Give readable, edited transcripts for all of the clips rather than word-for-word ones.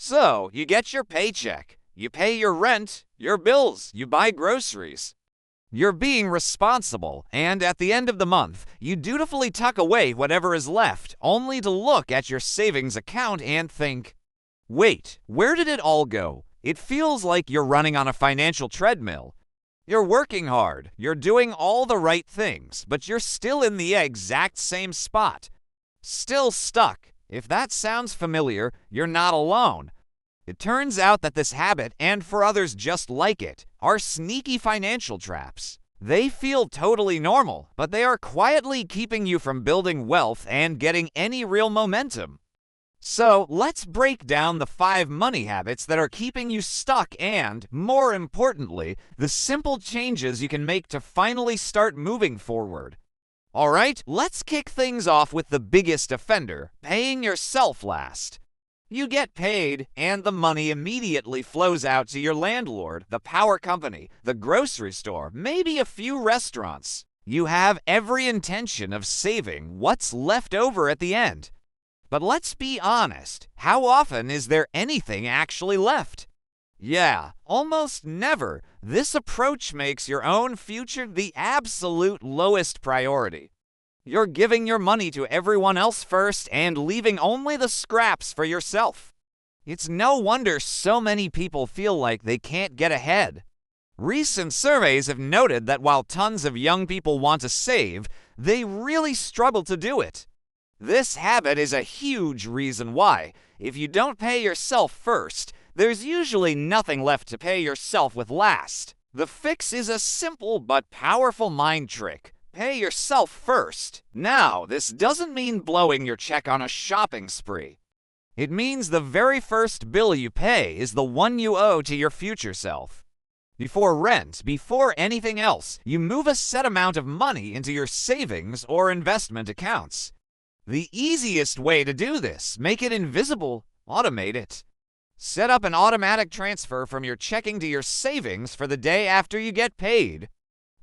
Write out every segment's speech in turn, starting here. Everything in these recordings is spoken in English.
So, you get your paycheck, you pay your rent, your bills, you buy groceries. You're being responsible, and at the end of the month, you dutifully tuck away whatever is left, only to look at your savings account and think, wait, where did it all go? It feels like you're running on a financial treadmill. You're working hard, you're doing all the right things, but you're still in the exact same spot. Still stuck. If that sounds familiar, you're not alone. It turns out that this habit, and for others just like it, are sneaky financial traps. They feel totally normal, but they are quietly keeping you from building wealth and getting any real momentum. So, let's break down the 5 money habits that are keeping you stuck and, more importantly, the simple changes you can make to finally start moving forward. Alright, let's kick things off with the biggest offender, paying yourself last. You get paid, and the money immediately flows out to your landlord, the power company, the grocery store, maybe a few restaurants. You have every intention of saving what's left over at the end. But let's be honest, how often is there anything actually left? Yeah, almost never. This approach makes your own future the absolute lowest priority. You're giving your money to everyone else first and leaving only the scraps for yourself. It's no wonder so many people feel like they can't get ahead. Recent surveys have noted that while tons of young people want to save, they really struggle to do it. This habit is a huge reason why. If you don't pay yourself first, there's usually nothing left to pay yourself with last. The fix is a simple but powerful mind trick. Pay yourself first. Now, this doesn't mean blowing your check on a shopping spree. It means the very first bill you pay is the one you owe to your future self. Before rent, before anything else, you move a set amount of money into your savings or investment accounts. The easiest way to do this, make it invisible, automate it. Set up an automatic transfer from your checking to your savings for the day after you get paid.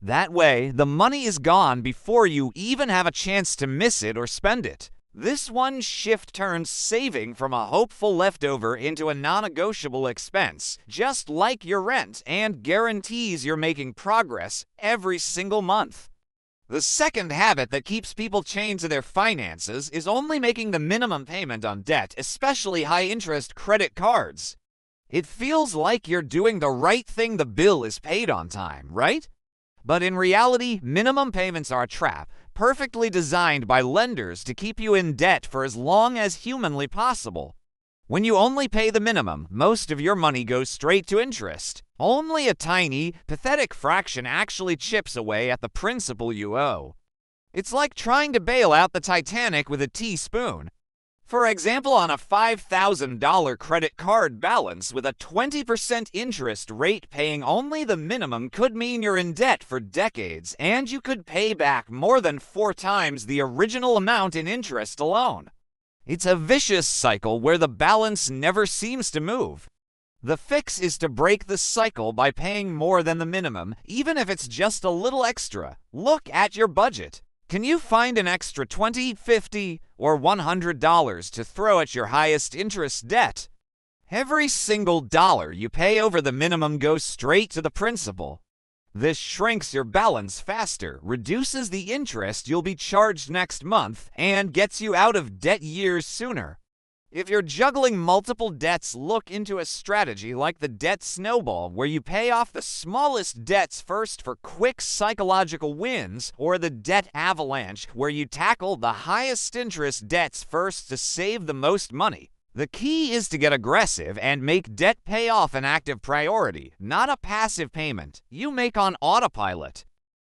That way, the money is gone before you even have a chance to miss it or spend it. This one shift turns saving from a hopeful leftover into a non-negotiable expense, just like your rent, and guarantees you're making progress every single month. The second habit that keeps people chained to their finances is only making the minimum payment on debt, especially high-interest credit cards. It feels like you're doing the right thing the bill is paid on time, right? But in reality, minimum payments are a trap, perfectly designed by lenders to keep you in debt for as long as humanly possible. When you only pay the minimum, most of your money goes straight to interest. Only a tiny, pathetic fraction actually chips away at the principal you owe. It's like trying to bail out the Titanic with a teaspoon. For example, on a $5,000 credit card balance with a 20% interest rate, paying only the minimum could mean you're in debt for decades, and you could pay back more than 4 times the original amount in interest alone. It's a vicious cycle where the balance never seems to move. The fix is to break the cycle by paying more than the minimum, even if it's just a little extra. Look at your budget. Can you find an extra $20, $50, or $100 to throw at your highest interest debt? Every single dollar you pay over the minimum goes straight to the principal. This shrinks your balance faster, reduces the interest you'll be charged next month, and gets you out of debt years sooner. If you're juggling multiple debts, look into a strategy like the debt snowball, where you pay off the smallest debts first for quick psychological wins, or the debt avalanche, where you tackle the highest interest debts first to save the most money. The key is to get aggressive and make debt payoff an active priority, not a passive payment you make on autopilot.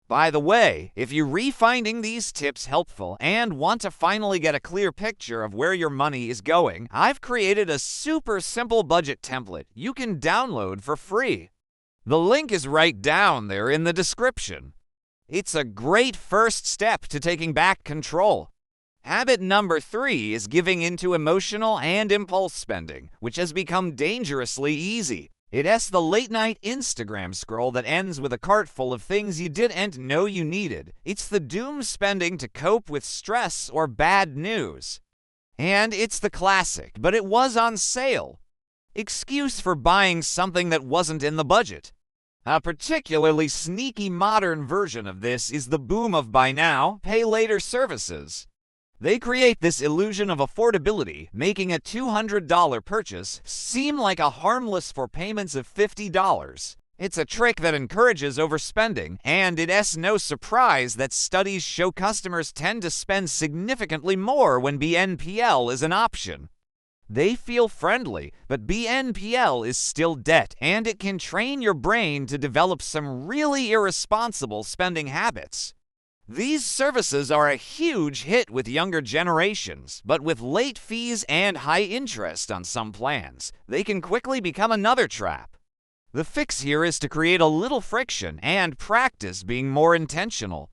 By the way, if you're finding these tips helpful and want to finally get a clear picture of where your money is going, I've created a super simple budget template you can download for free. The link is right down there in the description. It's a great first step to taking back control. Habit number 3 is giving into emotional and impulse spending, which has become dangerously easy. It's the late-night Instagram scroll that ends with a cart full of things you didn't know you needed. It's the doom spending to cope with stress or bad news. And it's the classic, but it was on sale. excuse for buying something that wasn't in the budget. A particularly sneaky modern version of this is the boom of buy now, pay later services. They create this illusion of affordability, making a $200 purchase seem like a harmless for payments of $50. It's a trick that encourages overspending, and it's no surprise that studies show customers tend to spend significantly more when BNPL is an option. They feel friendly, but BNPL is still debt, and it can train your brain to develop some really irresponsible spending habits. These services are a huge hit with younger generations, but with late fees and high interest on some plans, they can quickly become another trap. The fix here is to create a little friction and practice being more intentional.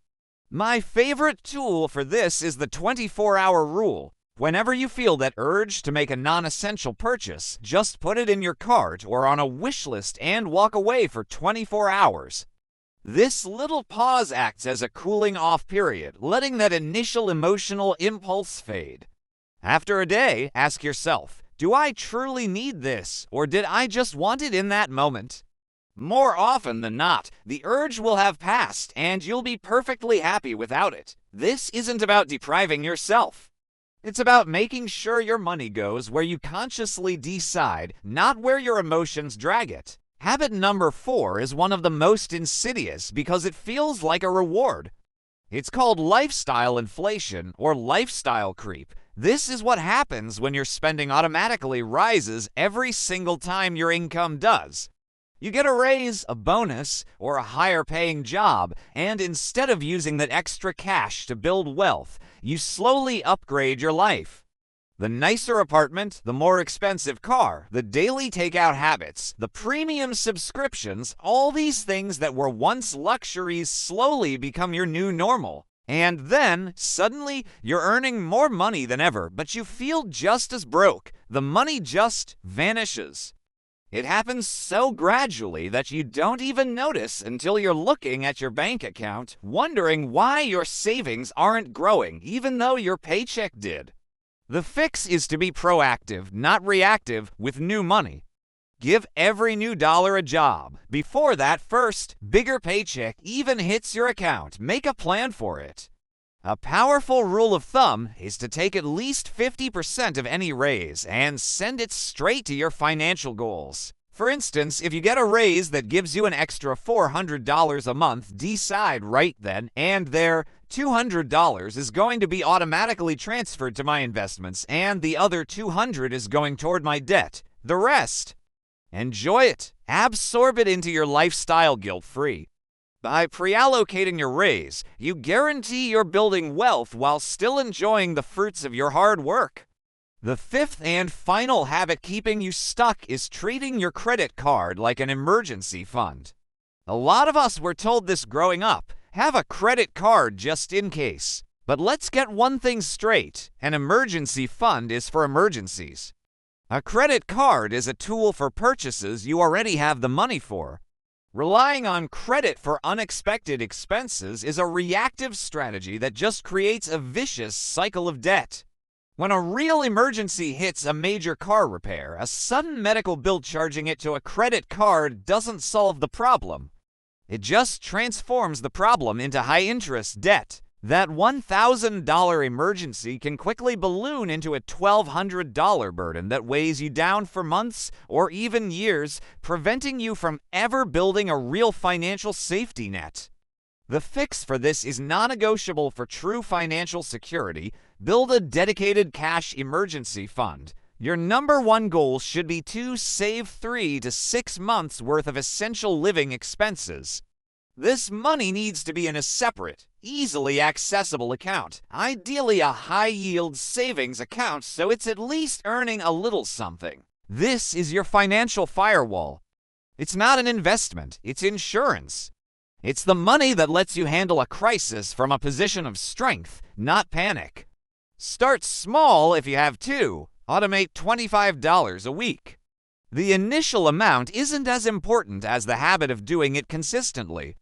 My favorite tool for this is the 24-hour rule. Whenever you feel that urge to make a non-essential purchase, just put it in your cart or on a wish list and walk away for 24 hours. This little pause acts as a cooling-off period, letting that initial emotional impulse fade. After a day, ask yourself, do I truly need this, or did I just want it in that moment? More often than not, the urge will have passed and you'll be perfectly happy without it. This isn't about depriving yourself. It's about making sure your money goes where you consciously decide, not where your emotions drag it. Habit number 4 is one of the most insidious because it feels like a reward. It's called lifestyle inflation or lifestyle creep. This is what happens when your spending automatically rises every single time your income does. You get a raise, a bonus, or a higher paying job, and instead of using that extra cash to build wealth, you slowly upgrade your life. The nicer apartment, the more expensive car, the daily takeout habits, the premium subscriptions, all these things that were once luxuries slowly become your new normal. And then, suddenly, you're earning more money than ever, but you feel just as broke. The money just vanishes. It happens so gradually that you don't even notice until you're looking at your bank account, wondering why your savings aren't growing, even though your paycheck did. The fix is to be proactive, not reactive, with new money. Give every new dollar a job. Before that first, bigger paycheck even hits your account. Make a plan for it. A powerful rule of thumb is to take at least 50% of any raise and send it straight to your financial goals. For instance, if you get a raise that gives you an extra $400 a month, decide right then and there, $200 is going to be automatically transferred to my investments and the other $200 is going toward my debt. The rest, enjoy it. Absorb it into your lifestyle guilt-free. By pre-allocating your raise, you guarantee you're building wealth while still enjoying the fruits of your hard work. The fifth and final habit keeping you stuck is treating your credit card like an emergency fund. A lot of us were told this growing up, have a credit card just in case. But let's get one thing straight, an emergency fund is for emergencies. A credit card is a tool for purchases you already have the money for. Relying on credit for unexpected expenses is a reactive strategy that just creates a vicious cycle of debt. When a real emergency hits a major car repair, a sudden medical bill charging it to a credit card doesn't solve the problem. It just transforms the problem into high-interest debt. That $1,000 emergency can quickly balloon into a $1,200 burden that weighs you down for months or even years, preventing you from ever building a real financial safety net. The fix for this is non-negotiable for true financial security. Build a dedicated cash emergency fund. Your number one goal should be to save 3 to 6 months worth of essential living expenses. This money needs to be in a separate, easily accessible account, ideally a high-yield savings account so it's at least earning a little something. This is your financial firewall. It's not an investment, it's insurance. It's the money that lets you handle a crisis from a position of strength, not panic. Start small if you have to. Automate $25 a week. The initial amount isn't as important as the habit of doing it consistently.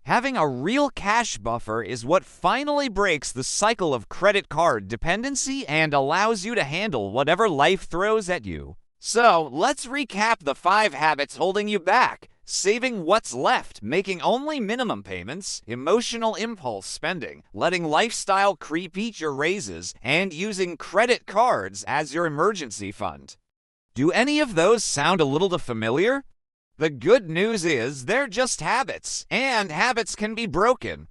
Having a real cash buffer is what finally breaks the cycle of credit card dependency and allows you to handle whatever life throws at you. So, let's recap the 5 habits holding you back. Saving what's left, making only minimum payments, emotional impulse spending, letting lifestyle creep eat your raises, and using credit cards as your emergency fund. Do any of those sound a little familiar? The good news is they're just habits, and habits can be broken.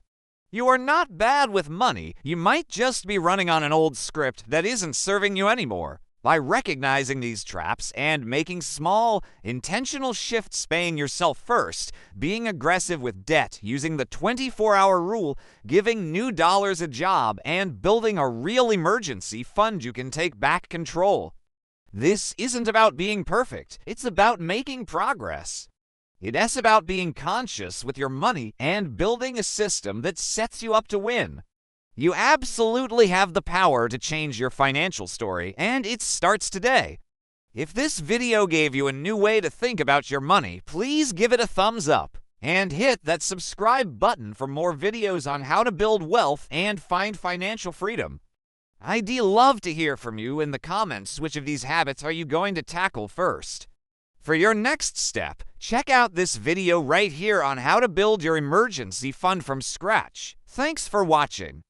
You are not bad with money, you might just be running on an old script that isn't serving you anymore. By recognizing these traps and making small, intentional shifts paying yourself first, being aggressive with debt, using the 24-hour rule, giving new dollars a job, and building a real emergency fund you can take back control. This isn't about being perfect, it's about making progress. It's about being conscious with your money and building a system that sets you up to win. You absolutely have the power to change your financial story, and it starts today. If this video gave you a new way to think about your money, please give it a thumbs up and hit that subscribe button for more videos on how to build wealth and find financial freedom. I'd love to hear from you in the comments. Which of these habits are you going to tackle first? For your next step, check out this video right here on how to build your emergency fund from scratch. Thanks for watching.